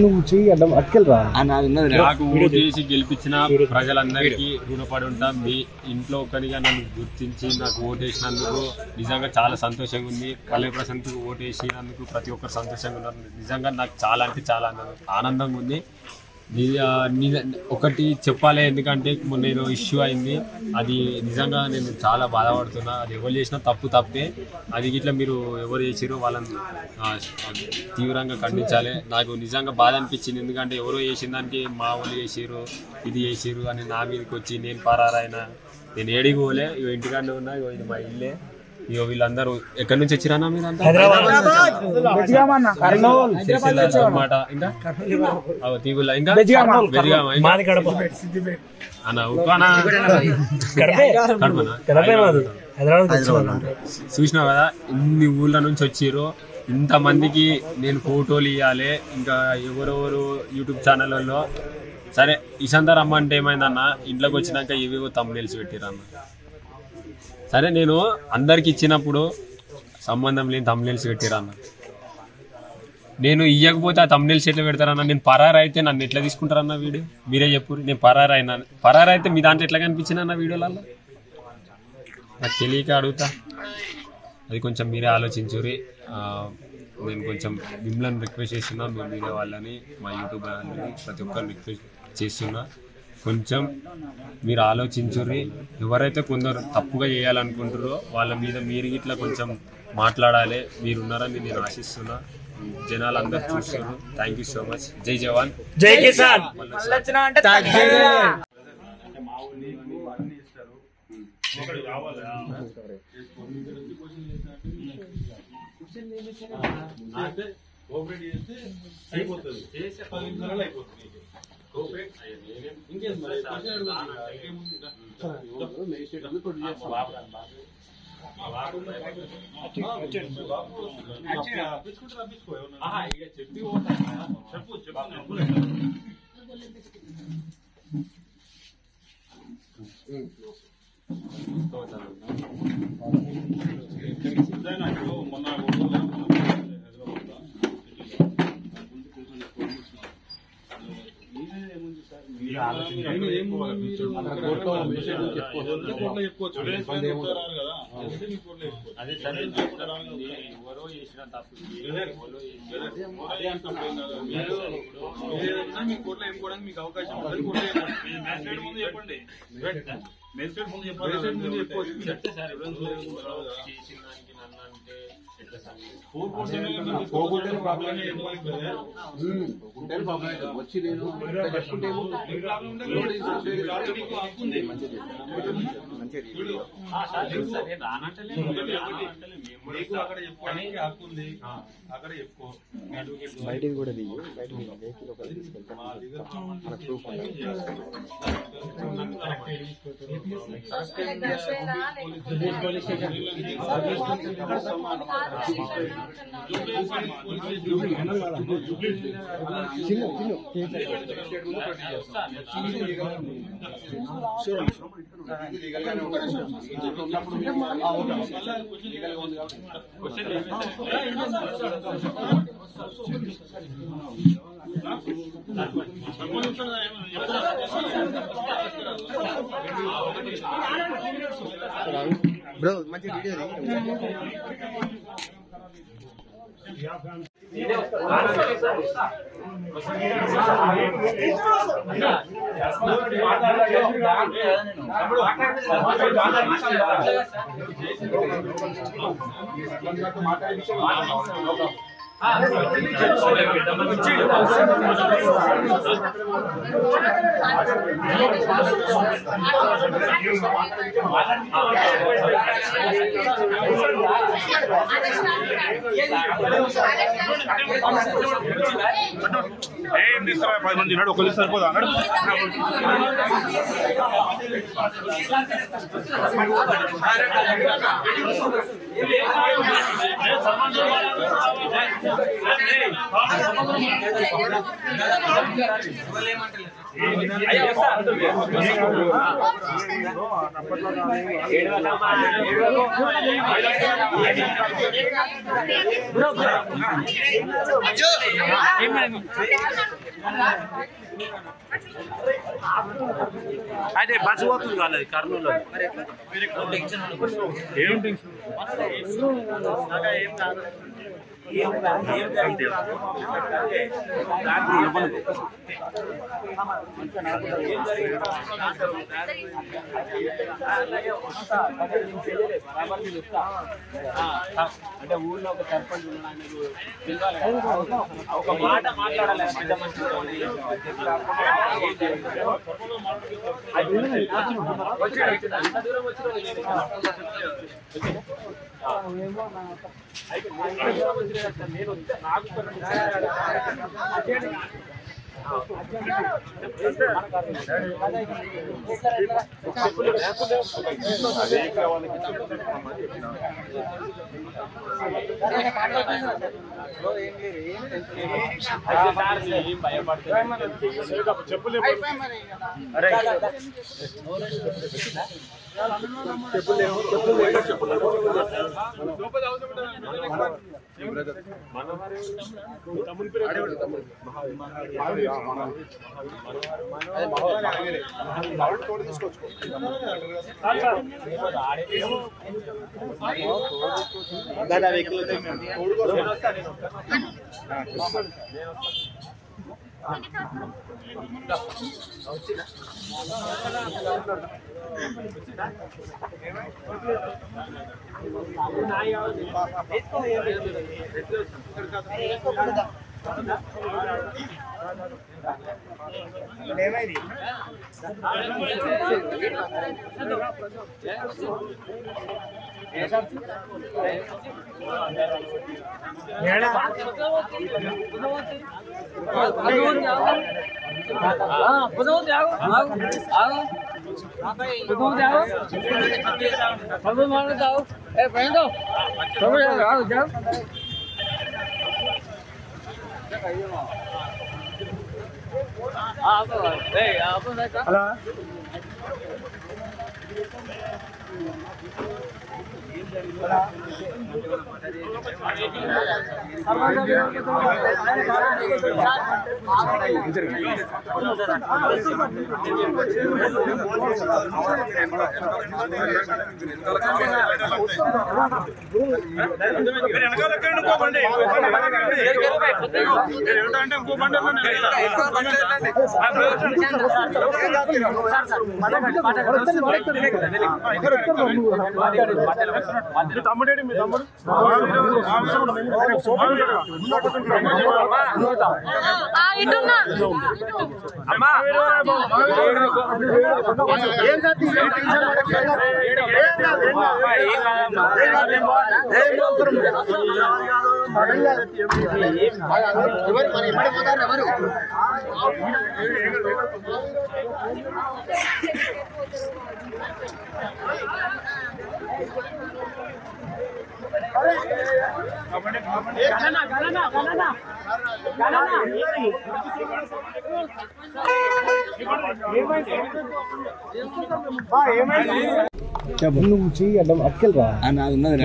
నువ్వు చెయ్యి అడ్డం అట్టుకెళ్ళరా నాకు ఓటేసి గెలిపించిన ప్రజలందరికీ రుణపడి ఉంటాం. మీ ఇంట్లో ఒకరిగా నన్ను గుర్తించి నాకు ఓటేసినందుకు నిజంగా చాలా సంతోషంగా ఉంది. పల్లె ప్రశాంత్కి ఓటేసినందుకు ప్రతి ఒక్కరు సంతోషంగా ఉన్నారు. నిజంగా నాకు చాలా అంటే చాలా ఆనందంగా ఉంది. ఒకటి చెప్పాలి, ఎందుకంటే మొన్న ఏదో ఇష్యూ అయింది, అది నిజంగా నేను చాలా బాధపడుతున్నా. అది ఎవరు చేసినా తప్పే. అది ఇట్లా మీరు ఎవరు చేసిరో వాళ్ళని తీవ్రంగా ఖండించాలి. నాకు నిజంగా బాధ అనిపించింది, ఎందుకంటే ఎవరో చేసిన దానికి మా వాళ్ళు చేసిరు, ఇది చేసిరు అని నా మీదకి వచ్చి నేను పరారైనా. నేను ఏడికి పోలే, ఇగో ఇంటికాడనే ఉన్నా. ఇగో ఇది మా ఇల్లే. ఇగో వీళ్ళందరూ ఎక్కడి నుంచి వచ్చిరానా మీరంతా? అన్నమాట. ఇంకా తీగుల ఇంకా చూసినావు కదా, ఇన్ని ఊళ్ళ నుంచి వచ్చిర్రు. ఇంతమందికి నేను ఫోటోలు ఇవ్వాలి. ఇంకా ఎవరెవరు యూట్యూబ్ ఛానళ్ళలో సరే ఇసంతా రమ్మంటే ఏమైందన్న, ఇంట్లోకి వచ్చినాక ఇవేవో తమ్ముళ్ళు పెట్టిరన్న. సరే నేను అందరికి ఇచ్చినప్పుడు సంబంధం లేని తమ్ముళ్ళు పెట్టిరన్న. నేను ఇవ్వకపోతే ఆ తమ్ముళ్ళు ఎట్లా పెడతారన్న? నేను పరారు అయితే నన్ను ఎట్లా తీసుకుంటారన్న వీడియో? మీరే చెప్పు. నేను పరారు అయితే మీ దాంట్లో ఎట్లా కనిపించిందన్న వీడియోలలో? నాకు తెలియక అడుగుతా. అది కొంచెం మీరే ఆలోచించురి. నేను కొంచెం మిమ్మల్ని రిక్వెస్ట్ చేస్తున్నా, మీ మీడియా వాళ్ళని, మా యూట్యూబ్ వాళ్ళని, ప్రతి ఒక్కరిని రిక్వెస్ట్ చేస్తున్నా, కొంచెం మీరు ఆలోచించుర్రి. ఎవరైతే కొందరు తప్పుగా చేయాలనుకుంటారో వాళ్ళ మీద మీరు ఇట్లా కొంచెం మాట్లాడాలి. మీరున్నారని నేను ఆశిస్తున్నా. జనాలు అందరు చూస్తారు. Thank you so much. జై జవాన్, జై కిసాన్. బయటికి కూడా దిగి బ్రో మంచి వీడియో ఏం తీసుకురా 10 మంది ఉన్నాడు ఒకళ్ళు సరిపోదా అన్నాడు అదే బస్సు పోతుంది కాలేదు కర్నూలు అంటే ఊళ్ళో ఒక సర్పంచ్ ఒక మాట మాట్లాడాలి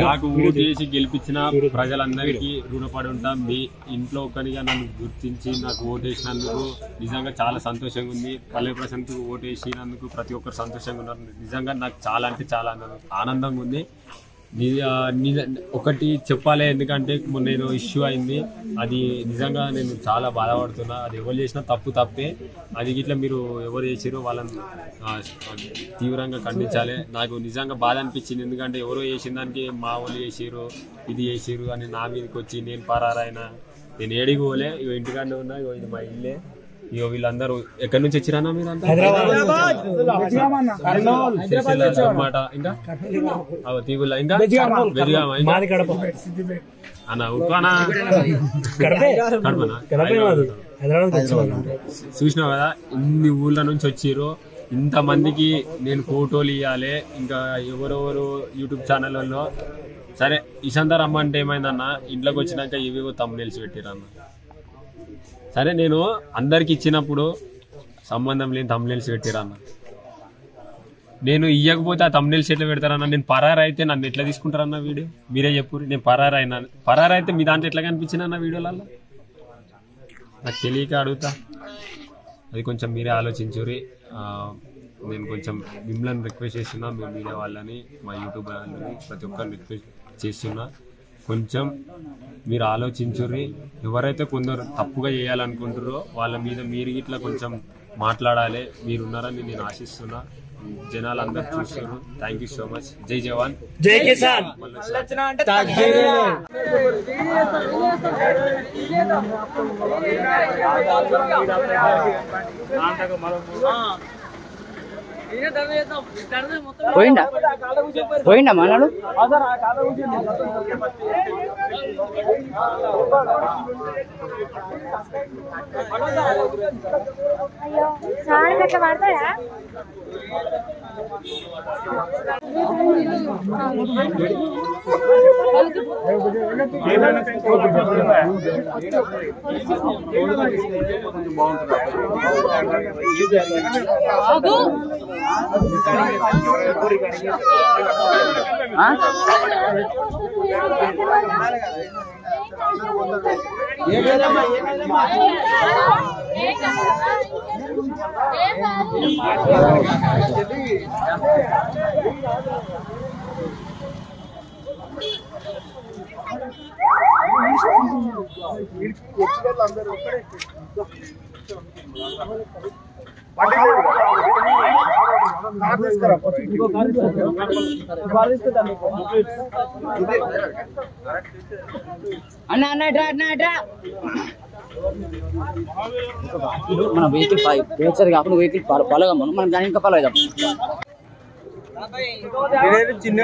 నాకు ఓటు చేసి గెలిపించిన ప్రజలందరికీ రుణపడి ఉంటాం. మీ ఇంట్లో ఒకరిగా నన్ను గుర్తించి నాకు ఓటు వేసినందుకు నిజంగా చాలా సంతోషంగా ఉంది. పల్లె ప్రశాంత్కు ఓటు వేసినందుకు ప్రతి ఒక్కరు సంతోషంగా ఉన్నారు. నిజంగా నాకు చాలా అంటే చాలా ఆనందంగా ఉంది. ఒకటి చెప్పాలి, ఎందుకంటే నేను ఇష్యూ అయింది, అది నిజంగా నేను చాలా బాధపడుతున్నా. అది ఎవరు చేసినా తప్పే. అది ఇట్లా మీరు ఎవరు చేసిరో వాళ్ళని తీవ్రంగా ఖండించాలి. నాకు నిజంగా బాధ అనిపించింది, ఎందుకంటే ఎవరో చేసిన దానికి మా వాళ్ళు చేసిరు, ఇది చేసిరు అని నా మీదకి వచ్చి నేను పరారైనా. నేను ఏడికి పోలే, ఇగో ఇంటికాడే ఉన్నా. ఇగో ఇది మా ఇల్లే. ఇగో వీళ్ళందరూ ఎక్కడి నుంచి వచ్చిరానా మీరు అంతా? అనమాట. ఇంకా తీగుల ఇంకా అన్న ఉప్పానా చూసినావు కదా, ఇన్ని ఊళ్ళ నుంచి వచ్చిర్రు. ఇంతమందికి నేను ఫోటోలు ఇవ్వాలి, ఇంకా ఎవరెవరు యూట్యూబ్ ఛానళ్ళలో సరే ఇసంతా రమ్మంటే ఏమైందన్న ఇంట్లోకి వచ్చినాక ఇవేవో తమ్మునేల్స్ పెట్టిరన్న. సరే నేను అందరికి ఇచ్చినప్పుడు సంబంధం లేని తమ్మునేల్స్ పెట్టిరన్న. నేను ఇయ్యకపోతే ఆ తమ్మునేల్స్ ఎట్లా పెడతారన్న? నేను పరారు అయితే నన్ను ఎట్లా తీసుకుంటారన్న వీడియో? మీరే చెప్పు. నేను పరారు అయినా, పరారు అయితే మీ దాంట్లో ఎట్లా కనిపించిందన్న వీడియోలలో? నాకు తెలియక అడుగుతా. అది కొంచెం మీరే ఆలోచించురి. నేను కొంచెం మిమ్మల్ని రిక్వెస్ట్ చేస్తున్నా, మీ మీడియా వాళ్ళని, మా యూట్యూబ్ వాళ్ళని, ప్రతి ఒక్కరిని రిక్వెస్ట్ చేస్తున్నా, కొంచెం మీరు ఆలోచించుర్రి. ఎవరైతే కొందరు తప్పుగా చేయాలనుకుంటారో వాళ్ళ మీద మీరు ఇట్లా కొంచెం మాట్లాడాలి. మీరున్నారని నేను ఆశిస్తున్నా. జనాలు అందరు చూస్తారు. Thank you so much. జై జవాన్, జై కిసాన్. పోయిండా పోయిండా మనడు అన్న అన్న డ్రా అన్న డ్రా మన వెహికల్ ఒకసారి కాకుండా వెహికల్ ఫాలో కమ్మను మనం దాని ఇంకా ఫాలో అవుదాం. చిన్న